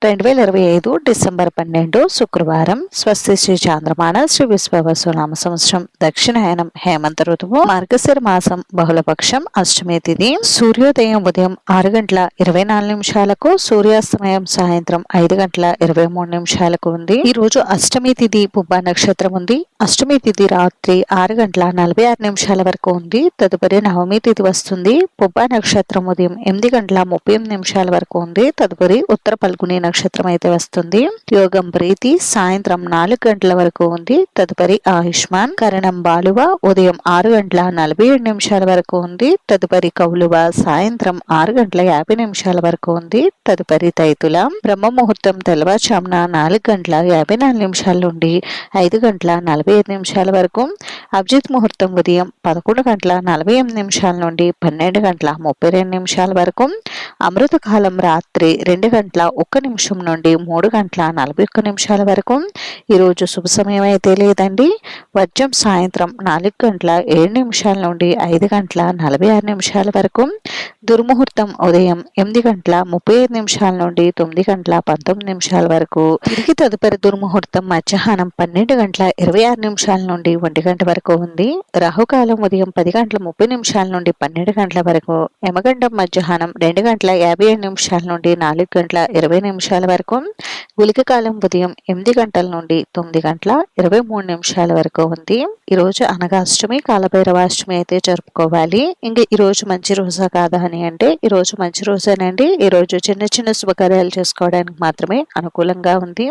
2025 December 12 శుక్రవారం. స్వస్తి శ్రీ చాంద్రమాన శ్రీ విశ్వవసు నామ సంవత్సరం దక్షిణాయనం హేమంత ఋతువు మార్గశిర మాసం బహుళపక్షం అష్టమి తిథి. సూర్యోదయం ఉదయం 6:24 సూర్యాస్తమయం సాయంత్రం 5:23 ఉంది. ఈ రోజు అష్టమి తిథి పుబ్బ నక్షత్రం ఉంది. అష్టమి తిథి రాత్రి 6:46 వరకు ఉంది. తదుపరి నవమి తిథి వస్తుంది. పుబ్బ నక్షత్రం ఉదయం 8:38 వరకు ఉంది. తదుపరి ఉత్తర పల్గుని నక్షత్రం అయితే వస్తుంది. యోగం ప్రీతి సాయంత్రం 4 గంటల వరకు ఉంది. తదుపరి ఆయుష్మాన్. కరణం బాలువ ఉదయం 6:47 వరకు ఉంది. తదుపరి కౌలువ సాయంత్రం 6:50 వరకు ఉంది. తదుపరి తైతుల. బ్రహ్మ ముహూర్తం తెల్లవారుజామున 4:54 నుండి 5:45 వరకు. అభిజిత్ ముహూర్తం ఉదయం 11:48 నుండి 12:32 వరకు. అమృత కాలం రాత్రి 2:01 నుండి 3:41 వరకు. ఈరోజు శుభ సమయం అయితే లేదండి. వర్జం సాయంత్రం 4:07 నుండి 5:46 వరకు. దుర్ముహూర్తం ఉదయం 8:35 నుండి 9:19 వరకు. తిరిగి తదుపరి దుర్ముహూర్తం మధ్యాహ్నం 12:26 నుండి 1 గంట వరకు ఉంది. రాహుకాలం ఉదయం 10:30 నుండి 12 వరకు. యమగండం మధ్యాహ్నం 2:57 నుండి 4:20 వరకు. గుళిక కాలం ఉదయం 8 గంటల నుండి 9:23 వరకు ఉంది. ఈరోజు అనగా అష్టమి కాలభైరవాష్టమి అయితే జరుపుకోవాలి. ఇంకా ఈరోజు మంచి రోజా కాదా అని అంటే ఈరోజు మంచి రోజేనండి. ఈరోజు చిన్న చిన్న శుభకార్యాలు చేసుకోవడానికి మాత్రమే అనుకూలంగా ఉంది.